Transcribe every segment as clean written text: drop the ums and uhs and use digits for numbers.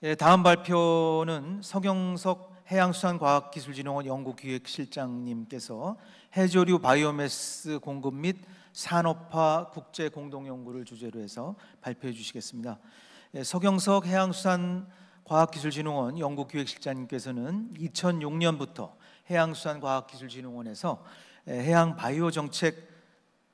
예, 다음 발표는 서경석 해양수산과학기술진흥원 연구기획실장님께서 해조류 바이오매스 공급 및 산업화 국제 공동연구를 주제로 해서 발표해 주시겠습니다. 예, 서경석 해양수산과학기술진흥원 연구기획실장님께서는 2006년부터 해양수산과학기술진흥원에서 해양바이오정책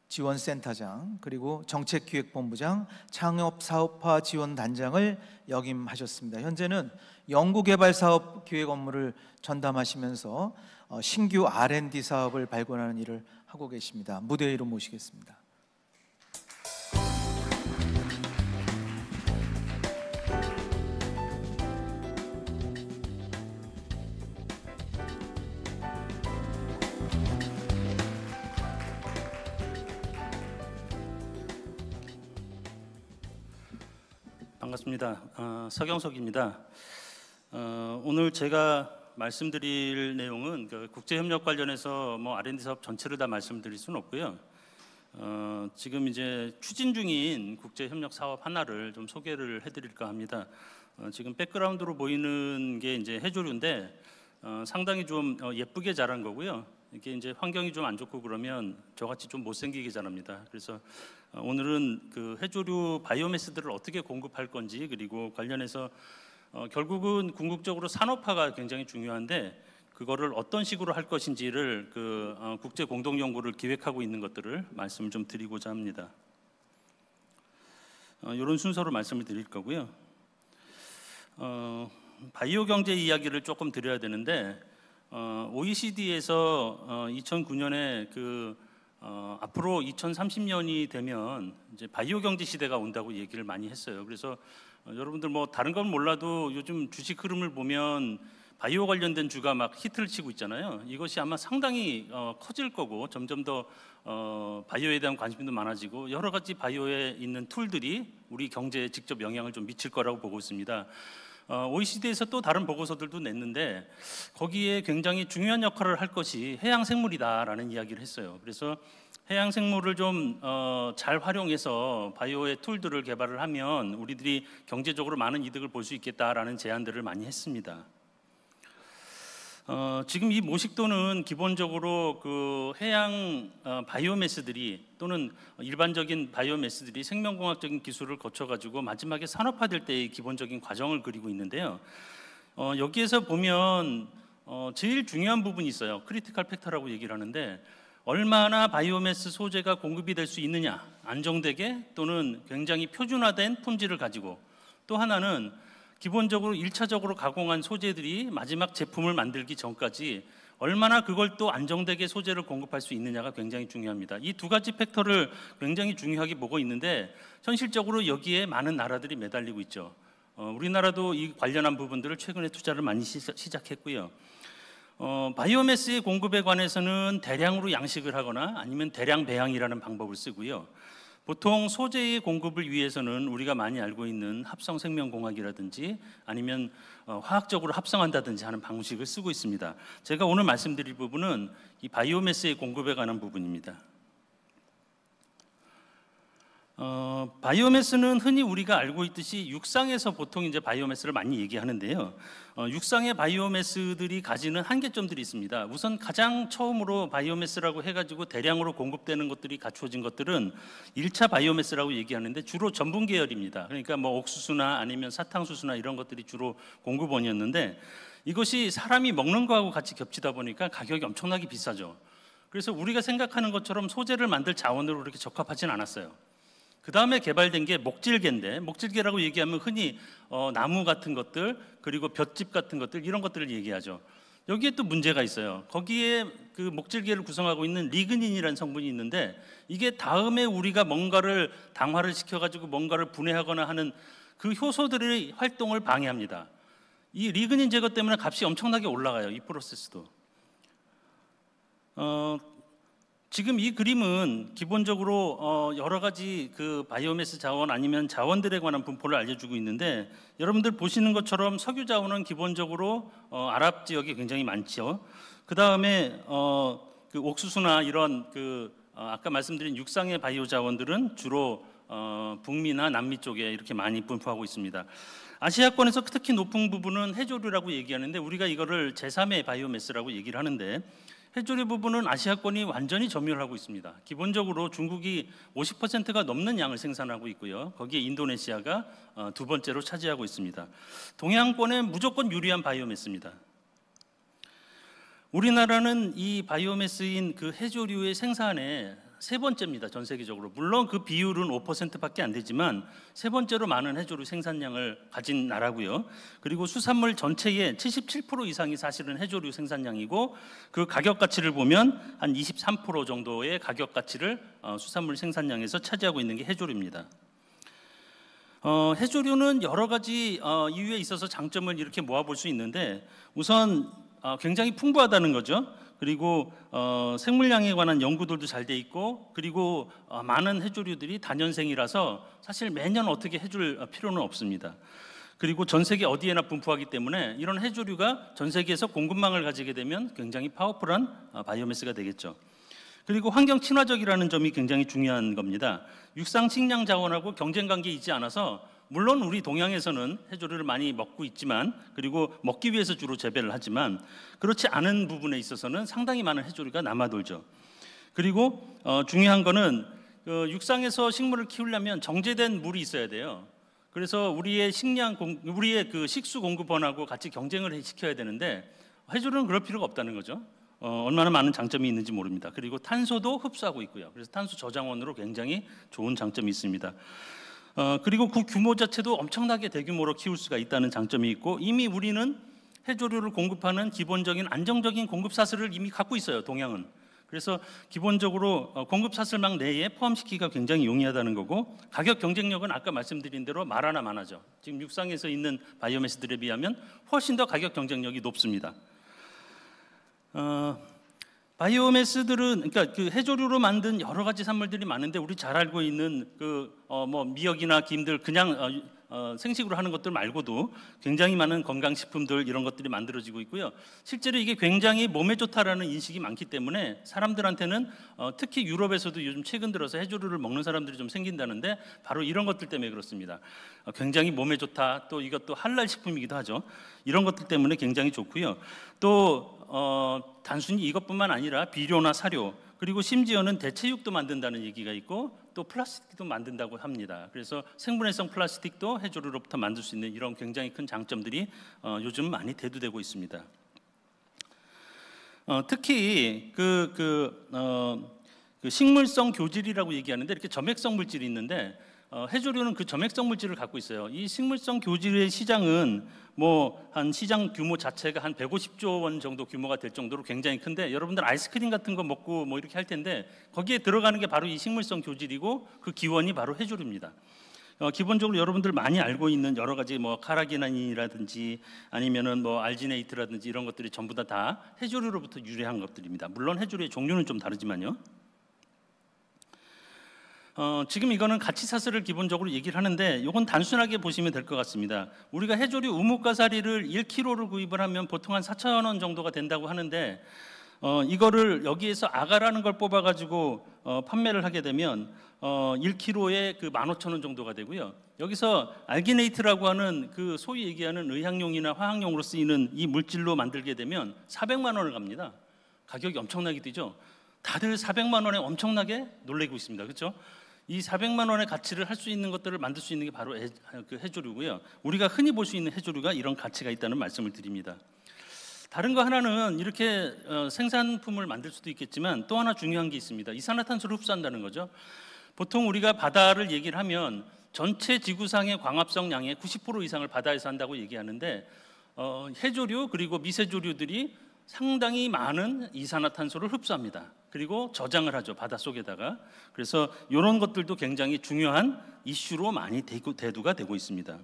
지원센터장 그리고 정책기획본부장, 창업사업화 지원단장을 역임하셨습니다. 현재는 연구개발사업 기획 업무를 전담하시면서 신규 R&D 사업을 발굴하는 일을 하고 계십니다. 무대 위로 모시겠습니다. 반갑습니다. 서경석입니다. 오늘 제가 말씀드릴 내용은 국제협력 관련해서 R&D 사업 전체를 다 말씀드릴 수는 없고요. 지금 이제 추진 중인 국제협력 사업 하나를 좀 소개를 해드릴까 합니다. 지금 백그라운드로 보이는 게 이제 해조류인데 상당히 좀 예쁘게 자란 거고요. 이게 이제 환경이 좀 안 좋고 그러면 저같이 좀 못생기게 자랍니다. 그래서 오늘은 그 해조류 바이오매스들을 어떻게 공급할 건지, 그리고 관련해서 결국은 궁극적으로 산업화가 굉장히 중요한데 그거를 어떤 식으로 할 것인지를 국제 공동 연구를 기획하고 있는 것들을 말씀을 좀 드리고자 합니다. 이런 순서로 말씀을 드릴 거고요. 바이오 경제 이야기를 조금 드려야 되는데 OECD에서 2009년에 앞으로 2030년이 되면 이제 바이오 경제 시대가 온다고 얘기를 많이 했어요. 그래서 여러분들 다른 건 몰라도 요즘 주식 흐름을 보면 바이오 관련된 주가 막 히트를 치고 있잖아요. 이것이 아마 상당히 커질 거고 점점 더 바이오에 대한 관심도 많아지고 여러 가지 바이오에 있는 툴들이 우리 경제에 직접 영향을 좀 미칠 거라고 보고 있습니다. OECD에서 또 다른 보고서들도 냈는데 거기에 굉장히 중요한 역할을 할 것이 해양생물이다라는 이야기를 했어요. 그래서 해양생물을 좀 잘 활용해서 바이오의 툴들을 개발을 하면 우리들이 경제적으로 많은 이득을 볼 수 있겠다라는 제안들을 많이 했습니다. 지금 이 모식도는 기본적으로 해양 바이오매스들이 또는 일반적인 바이오매스들이 생명공학적인 기술을 거쳐가지고 마지막에 산업화될 때의 기본적인 과정을 그리고 있는데요. 여기에서 보면 제일 중요한 부분이 있어요. 크리티컬 팩터라고 얘기를 하는데 얼마나 바이오매스 소재가 공급이 될 수 있느냐, 안정되게 또는 굉장히 표준화된 품질을 가지고, 또 하나는 기본적으로 1차적으로 가공한 소재들이 마지막 제품을 만들기 전까지 얼마나 그걸 또 안정되게 소재를 공급할 수 있느냐가 굉장히 중요합니다. 이 두 가지 팩터를 굉장히 중요하게 보고 있는데 현실적으로 여기에 많은 나라들이 매달리고 있죠. 우리나라도 이 관련한 부분들을 최근에 투자를 많이 시작했고요. 바이오매스의 공급에 관해서는 대량으로 양식을 하거나 아니면 대량 배양이라는 방법을 쓰고요. 보통 소재의 공급을 위해서는 우리가 많이 알고 있는 합성 생명공학이라든지 아니면 화학적으로 합성한다든지 하는 방식을 쓰고 있습니다. 제가 오늘 말씀드릴 부분은 이 바이오매스의 공급에 관한 부분입니다. 바이오매스는 흔히 우리가 알고 있듯이 육상에서 보통 이제 바이오매스를 많이 얘기하는데요. 육상의 바이오매스들이 가지는 한계점들이 있습니다. 우선 가장 처음으로 바이오매스라고 해가지고 대량으로 공급되는 것들이 갖추어진 것들은 1차 바이오매스라고 얘기하는데 주로 전분 계열입니다. 그러니까 옥수수나 아니면 사탕수수나 이런 것들이 주로 공급원이었는데 이것이 사람이 먹는 거하고 같이 겹치다 보니까 가격이 엄청나게 비싸죠. 그래서 우리가 생각하는 것처럼 소재를 만들 자원으로 그렇게 적합하진 않았어요. 그 다음에 개발된 게 목질개인데, 목질개라고 얘기하면 흔히 나무 같은 것들 그리고 볏짚 같은 것들 이런 것들을 얘기하죠. 여기에 또 문제가 있어요. 거기에 그 목질개를 구성하고 있는 리그닌이라는 성분이 있는데 이게 다음에 우리가 뭔가를 당화를 시켜가지고 뭔가를 분해하거나 하는 그 효소들의 활동을 방해합니다. 이 리그닌 제거 때문에 값이 엄청나게 올라가요. 이 프로세스도. 지금 이 그림은 기본적으로 여러 가지 그 바이오매스 자원 아니면 자원들에 관한 분포를 알려주고 있는데 여러분들 보시는 것처럼 석유 자원은 기본적으로 아랍 지역이 굉장히 많죠. 그 다음에 그 옥수수나 이런 아까 말씀드린 육상의 바이오 자원들은 주로 북미나 남미 쪽에 이렇게 많이 분포하고 있습니다. 아시아권에서 특히 높은 부분은 해조류라고 얘기하는데 우리가 이거를 제3의 바이오매스라고 얘기를 하는데 해조류 부분은 아시아권이 완전히 점유하고 있습니다. 기본적으로 중국이 50%가 넘는 양을 생산하고 있고요. 거기에 인도네시아가 두 번째로 차지하고 있습니다. 동양권에 무조건 유리한 바이오매스입니다. 우리나라는 이 바이오매스인 그 해조류의 생산에 세 번째입니다. 전 세계적으로. 물론 그 비율은 5%밖에 안 되지만 세 번째로 많은 해조류 생산량을 가진 나라고요. 그리고 수산물 전체의 77% 이상이 사실은 해조류 생산량이고 그 가격 가치를 보면 한 23% 정도의 가격 가치를 수산물 생산량에서 차지하고 있는 게 해조류입니다. 해조류는 여러 가지 이유에 있어서 장점을 이렇게 모아볼 수 있는데 우선 굉장히 풍부하다는 거죠. 그리고 생물량에 관한 연구들도 잘 돼 있고 그리고 많은 해조류들이 다년생이라서 사실 매년 어떻게 해줄 필요는 없습니다. 그리고 전 세계 어디에나 분포하기 때문에 이런 해조류가 전 세계에서 공급망을 가지게 되면 굉장히 파워풀한 바이오매스가 되겠죠. 그리고 환경 친화적이라는 점이 굉장히 중요한 겁니다. 육상 식량 자원하고 경쟁 관계에 있지 않아서 물론 우리 동양에서는 해조류를 많이 먹고 있지만 그리고 먹기 위해서 주로 재배를 하지만 그렇지 않은 부분에 있어서는 상당히 많은 해조류가 남아돌죠. 그리고 중요한 거는 육상에서 식물을 키우려면 정제된 물이 있어야 돼요. 그래서 우리의 우리의 그 식수 공급원하고 같이 경쟁을 시켜야 되는데 해조류는 그럴 필요가 없다는 거죠. 얼마나 많은 장점이 있는지 모릅니다. 그리고 탄소도 흡수하고 있고요. 그래서 탄소 저장원으로 굉장히 좋은 장점이 있습니다. 그리고 그 규모 자체도 엄청나게 대규모로 키울 수가 있다는 장점이 있고 이미 우리는 해조류를 공급하는 기본적인 안정적인 공급 사슬을 이미 갖고 있어요. 동양은. 그래서 기본적으로 공급 사슬망 내에 포함시키기가 굉장히 용이하다는 거고 가격 경쟁력은 아까 말씀드린 대로 말하나 마나죠. 지금 육상에서 있는 바이오매스들에 비하면 훨씬 더 가격 경쟁력이 높습니다. 바이오매스들은 그러니까 그 해조류로 만든 여러 가지 산물들이 많은데 우리 잘 알고 있는 뭐 미역이나 김들 그냥 생식으로 하는 것들 말고도 굉장히 많은 건강식품들 이런 것들이 만들어지고 있고요. 실제로 이게 굉장히 몸에 좋다라는 인식이 많기 때문에 사람들한테는 특히 유럽에서도 요즘 최근 들어서 해조류를 먹는 사람들이 좀 생긴다는데 바로 이런 것들 때문에 그렇습니다. 굉장히 몸에 좋다. 또 이것도 할랄 식품이기도 하죠. 이런 것들 때문에 굉장히 좋고요. 또 단순히 이것뿐만 아니라 비료나 사료 그리고 심지어는 대체육도 만든다는 얘기가 있고 또 플라스틱도 만든다고 합니다. 그래서 생분해성 플라스틱도 해조류로부터 만들 수 있는 이런 굉장히 큰 장점들이 요즘 많이 대두되고 있습니다. 특히 그 식물성 교질이라고 얘기하는데 이렇게 점액성 물질이 있는데 해조류는 그 점액성 물질을 갖고 있어요. 이 식물성 교질의 시장은 뭐 한 시장 규모 자체가 한 150조 원 정도 규모가 될 정도로 굉장히 큰데 여러분들 아이스크림 같은 거 먹고 뭐 이렇게 할 텐데 거기에 들어가는 게 바로 이 식물성 교질이고 그 기원이 바로 해조류입니다. 기본적으로 여러분들 많이 알고 있는 여러 가지 뭐 카라기난이라든지 아니면은 뭐 알지네이트라든지 이런 것들이 전부 다 해조류로부터 유래한 것들입니다. 물론 해조류의 종류는 좀 다르지만요. 지금 이거는 가치 사슬을 기본적으로 얘기를 하는데 이건 단순하게 보시면 될 것 같습니다. 우리가 해조류 우뭇가사리를 1kg를 구입을 하면 보통 한 4,000원 정도가 된다고 하는데 이거를 여기에서 아가라는 걸 뽑아가지고 판매를 하게 되면 1kg에 그 15,000원 정도가 되고요. 여기서 알기네이트라고 하는 그 소위 얘기하는 의학용이나 화학용으로 쓰이는 이 물질로 만들게 되면 400만 원을 갑니다. 가격이 엄청나게 뛰죠. 다들 400만 원에 엄청나게 놀래고 있습니다. 그렇죠? 이 400만 원의 가치를 할 수 있는 것들을 만들 수 있는 게 바로 그 해조류고요. 우리가 흔히 볼 수 있는 해조류가 이런 가치가 있다는 말씀을 드립니다. 다른 거 하나는 이렇게 생산품을 만들 수도 있겠지만 또 하나 중요한 게 있습니다. 이산화탄소를 흡수한다는 거죠. 보통 우리가 바다를 얘기를 하면 전체 지구상의 광합성 양의 90% 이상을 바다에서 한다고 얘기하는데 해조류 그리고 미세조류들이 상당히 많은 이산화탄소를 흡수합니다. 그리고 저장을 하죠, 바닷속에다가. 그래서 이런 것들도 굉장히 중요한 이슈로 많이 대두가 되고 있습니다.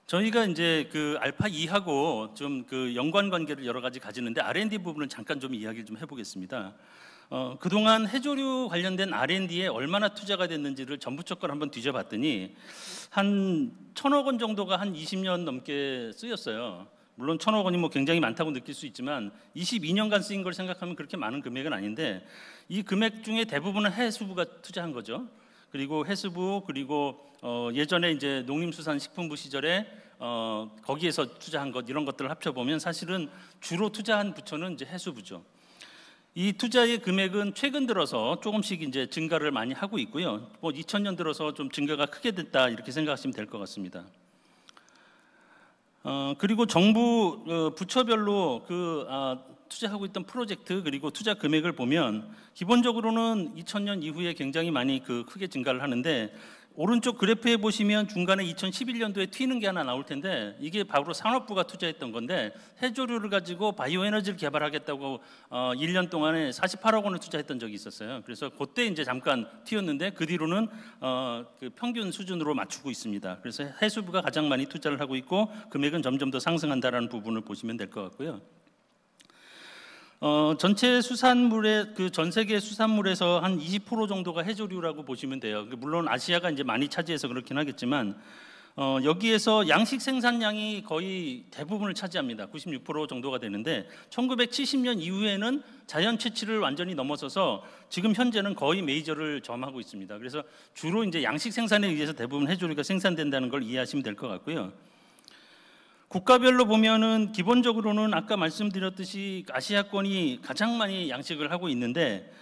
저희가 이제 그 알파 2하고 좀 그 연관 관계를 여러 가지 가지는데 R&D 부분을 잠깐 좀 이야기를 좀 해보겠습니다. 그동안 해조류 관련된 R&D에 얼마나 투자가 됐는지를 전부적 걸 한번 뒤져봤더니 한 1,000억 원 정도가 한 20년 넘게 쓰였어요. 물론 1,000억 원이 뭐 굉장히 많다고 느낄 수 있지만 22년간 쓰인 걸 생각하면 그렇게 많은 금액은 아닌데 이 금액 중에 대부분은 해수부가 투자한 거죠. 그리고 해수부, 그리고 예전에 이제 농림수산식품부 시절에 거기에서 투자한 것, 이런 것들을 합쳐보면 사실은 주로 투자한 부처는 이제 해수부죠. 이 투자의 금액은 최근 들어서 조금씩 이제 증가를 많이 하고 있고요. 2000년 들어서 좀 증가가 크게 됐다, 이렇게 생각하시면 될 것 같습니다. 그리고 정부 부처별로 투자하고 있던 프로젝트, 그리고 투자 금액을 보면 기본적으로는 2000년 이후에 굉장히 많이 크게 증가를 하는데, 오른쪽 그래프에 보시면 중간에 2011년도에 튀는 게 하나 나올 텐데, 이게 바로 산업부가 투자했던 건데, 해조류를 가지고 바이오 에너지를 개발하겠다고 1년 동안에 48억 원을 투자했던 적이 있었어요. 그래서 그때 이제 잠깐 튀었는데, 그 뒤로는 그 평균 수준으로 맞추고 있습니다. 그래서 해수부가 가장 많이 투자를 하고 있고, 금액은 점점 더 상승한다라는 부분을 보시면 될 것 같고요. 전체 수산물의 전 세계 수산물에서 한 20% 정도가 해조류라고 보시면 돼요. 물론 아시아가 이제 많이 차지해서 그렇긴 하겠지만, 여기에서 양식 생산량이 거의 대부분을 차지합니다. 96% 정도가 되는데, 1970년 이후에는 자연 채취를 완전히 넘어서서 지금 현재는 거의 메이저를 점하고 있습니다. 그래서 주로 이제 양식 생산에 의해서 대부분 해조류가 생산된다는 걸 이해하시면 될 것 같고요. 국가별로 보면은 기본적으로는 아까 말씀드렸듯이 아시아권이 가장 많이 양식을 하고 있는데,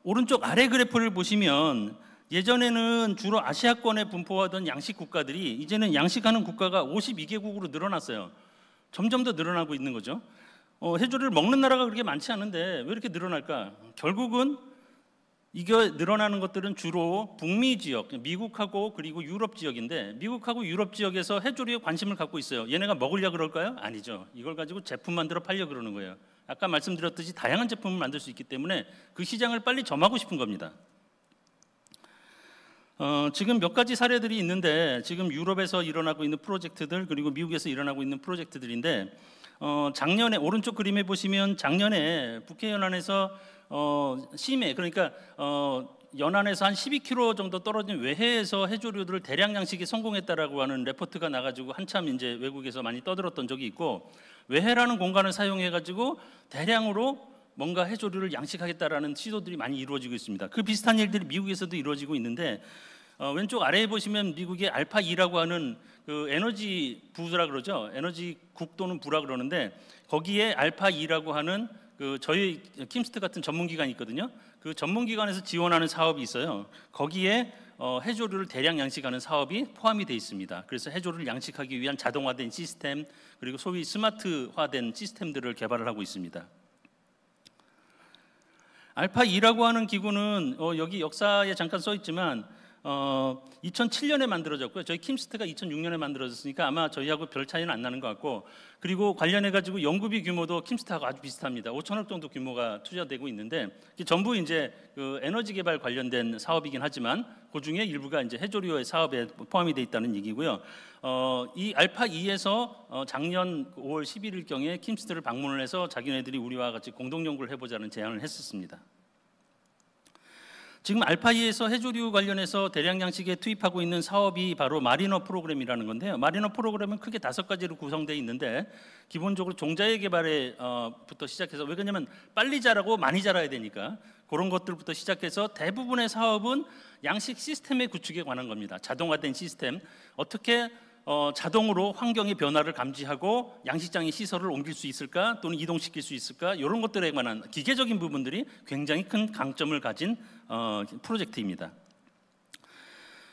오른쪽 아래 그래프를 보시면 예전에는 주로 아시아권에 분포하던 양식 국가들이 이제는 양식하는 국가가 52개국으로 늘어났어요. 점점 더 늘어나고 있는 거죠. 해조류를 먹는 나라가 그렇게 많지 않은데 왜 이렇게 늘어날까? 결국은 이게 늘어나는 것들은 주로 북미 지역, 미국하고 그리고 유럽 지역인데, 미국하고 유럽 지역에서 해조류에 관심을 갖고 있어요. 얘네가 먹으려고 그럴까요? 아니죠. 이걸 가지고 제품 만들어 팔려고 그러는 거예요. 아까 말씀드렸듯이 다양한 제품을 만들 수 있기 때문에 그 시장을 빨리 점하고 싶은 겁니다. 지금 몇 가지 사례들이 있는데, 지금 유럽에서 일어나고 있는 프로젝트들, 그리고 미국에서 일어나고 있는 프로젝트들인데, 작년에 오른쪽 그림에 보시면 작년에 북해 연안에서 심해, 그러니까 연안에서 한 12km 정도 떨어진 외해에서 해조류들을 대량 양식에 성공했다라고 하는 레포트가 나가지고 한참 이제 외국에서 많이 떠들었던 적이 있고, 외해라는 공간을 사용해 가지고 대량으로 뭔가 해조류를 양식하겠다라는 시도들이 많이 이루어지고 있습니다. 그 비슷한 일들이 미국에서도 이루어지고 있는데, 왼쪽 아래에 보시면 미국의 알파2라고 하는 그 에너지 부라 그러죠. 에너지 국 또는 부라 그러는데, 거기에 알파2라고 하는 저희 킴스트 같은 전문기관이 있거든요. 그 전문기관에서 지원하는 사업이 있어요. 거기에 해조류를 대량 양식하는 사업이 포함이 되어 있습니다. 그래서 해조류를 양식하기 위한 자동화된 시스템, 그리고 소위 스마트화된 시스템들을 개발을 하고 있습니다. 알파2라고 하는 기구는 여기 역사에 잠깐 써 있지만 2007년에 만들어졌고요. 저희 킴스트가 2006년에 만들어졌으니까 아마 저희하고 별 차이는 안 나는 것 같고, 그리고 관련해 가지고 연구비 규모도 킴스트하고 아주 비슷합니다. 5천억 정도 규모가 투자되고 있는데, 전부 이제 그 에너지 개발 관련된 사업이긴 하지만 그 중에 일부가 이제 해조류의 사업에 포함이 돼 있다는 얘기고요. 이 알파2에서 작년 5월 11일경에 킴스트를 방문을 해서 자기네들이 우리와 같이 공동 연구를 해보자는 제안을 했었습니다. 지금 알파2에서 해조류 관련해서 대량 양식에 투입하고 있는 사업이 바로 마리너 프로그램이라는 건데요. 마리너 프로그램은 크게 5가지로 구성되어 있는데, 기본적으로 종자의 개발부터 시작해서, 왜 그러냐면 빨리 자라고 많이 자라야 되니까 그런 것들부터 시작해서 대부분의 사업은 양식 시스템의 구축에 관한 겁니다. 자동화된 시스템, 어떻게 자동으로 환경의 변화를 감지하고 양식장의 시설을 옮길 수 있을까, 또는 이동시킬 수 있을까, 이런 것들에 관한 기계적인 부분들이 굉장히 큰 강점을 가진 프로젝트입니다.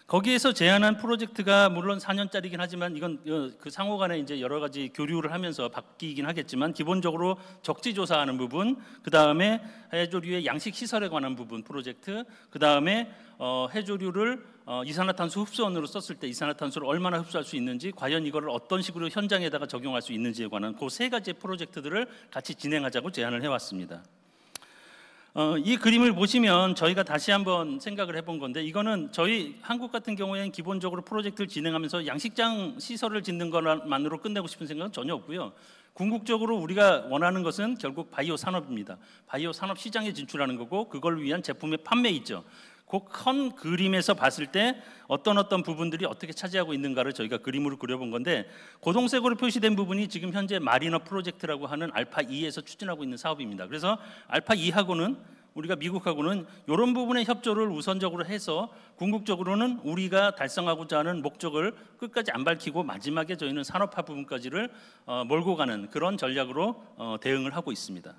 거기에서 제안한 프로젝트가 물론 4년짜리긴 하지만, 이건 그 상호 간에 이제 여러 가지 교류를 하면서 바뀌긴 하겠지만, 기본적으로 적지 조사하는 부분, 그 다음에 해조류의 양식 시설에 관한 부분 프로젝트, 그 다음에 해조류를 이산화탄소 흡수원으로 썼을 때 이산화탄소를 얼마나 흡수할 수 있는지, 과연 이거를 어떤 식으로 현장에다가 적용할 수 있는지에 관한 그 3가지의 프로젝트들을 같이 진행하자고 제안을 해왔습니다. 이 그림을 보시면 저희가 다시 한번 생각을 해본 건데, 이거는 저희 한국 같은 경우에는 기본적으로 프로젝트를 진행하면서 양식장 시설을 짓는 것만으로 끝내고 싶은 생각은 전혀 없고요. 궁극적으로 우리가 원하는 것은 결국 바이오 산업입니다. 바이오 산업 시장에 진출하는 거고, 그걸 위한 제품의 판매 있죠. 그 큰 그림에서 봤을 때 어떤 부분들이 어떻게 차지하고 있는가를 저희가 그림으로 그려본 건데, 고동색으로 표시된 부분이 지금 현재 마리너 프로젝트라고 하는 알파2에서 추진하고 있는 사업입니다. 그래서 알파2하고는 우리가 미국하고는 이런 부분의 협조를 우선적으로 해서 궁극적으로는 우리가 달성하고자 하는 목적을 끝까지 안 밝히고 마지막에 저희는 산업화 부분까지를 몰고 가는 그런 전략으로 대응을 하고 있습니다.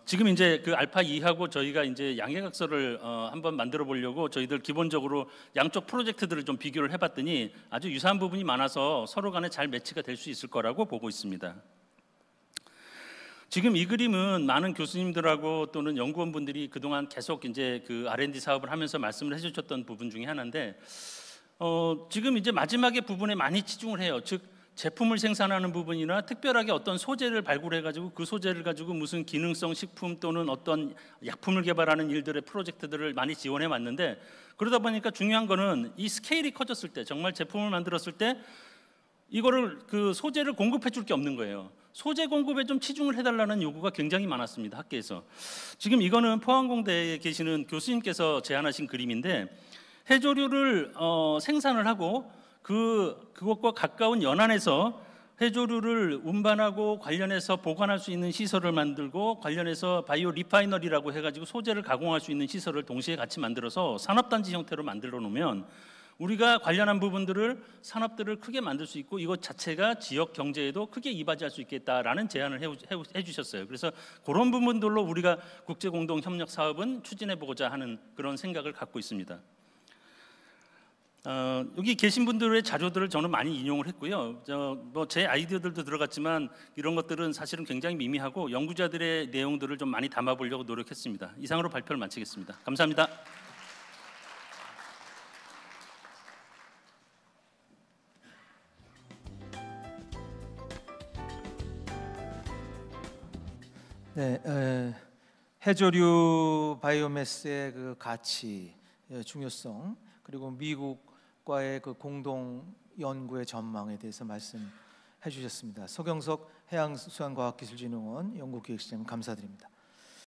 지금 이제 그 알파 2하고 저희가 이제 양해각서를 한번 만들어 보려고 저희들 기본적으로 양쪽 프로젝트들을 좀 비교를 해봤더니 아주 유사한 부분이 많아서 서로 간에 잘 매치가 될 수 있을 거라고 보고 있습니다. 지금 이 그림은 많은 교수님들하고 또는 연구원분들이 그동안 계속 이제 그 R&D 사업을 하면서 말씀을 해주셨던 부분 중에 하나인데, 지금 이제 마지막에 부분에 많이 치중을 해요. 즉 제품을 생산하는 부분이나 특별하게 어떤 소재를 발굴해가지고 그 소재를 가지고 무슨 기능성 식품 또는 어떤 약품을 개발하는 일들의 프로젝트들을 많이 지원해 왔는데, 그러다 보니까 중요한 거는 이 스케일이 커졌을 때, 정말 제품을 만들었을 때 이거를 그 소재를 공급해 줄 게 없는 거예요. 소재 공급에 좀 치중을 해달라는 요구가 굉장히 많았습니다, 학계에서. 지금 이거는 포항공대에 계시는 교수님께서 제안하신 그림인데, 해조류를 생산을 하고 그것과 가까운 연안에서 해조류를 운반하고 관련해서 보관할 수 있는 시설을 만들고, 관련해서 바이오 리파이너리라고 해가지고 소재를 가공할 수 있는 시설을 동시에 같이 만들어서 산업단지 형태로 만들어 놓으면 우리가 관련한 부분들을, 산업들을 크게 만들 수 있고 이것 자체가 지역 경제에도 크게 이바지할 수 있겠다라는 제안을 해주셨어요. 그래서 그런 부분들로 우리가 국제공동협력 사업은 추진해보고자 하는 그런 생각을 갖고 있습니다. 여기 계신 분들의 자료들을 저는 많이 인용을 했고요. 제 아이디어들도 들어갔지만 이런 것들은 사실은 굉장히 미미하고 연구자들의 내용들을 좀 많이 담아보려고 노력했습니다. 이상으로 발표를 마치겠습니다. 감사합니다. 네, 해조류 바이오매스의 그 가치, 중요성, 그리고 미국과의 그 공동 연구의 전망에 대해서 말씀해 주셨습니다. 서경석 해양수산과학기술진흥원 연구기획실장님 감사드립니다.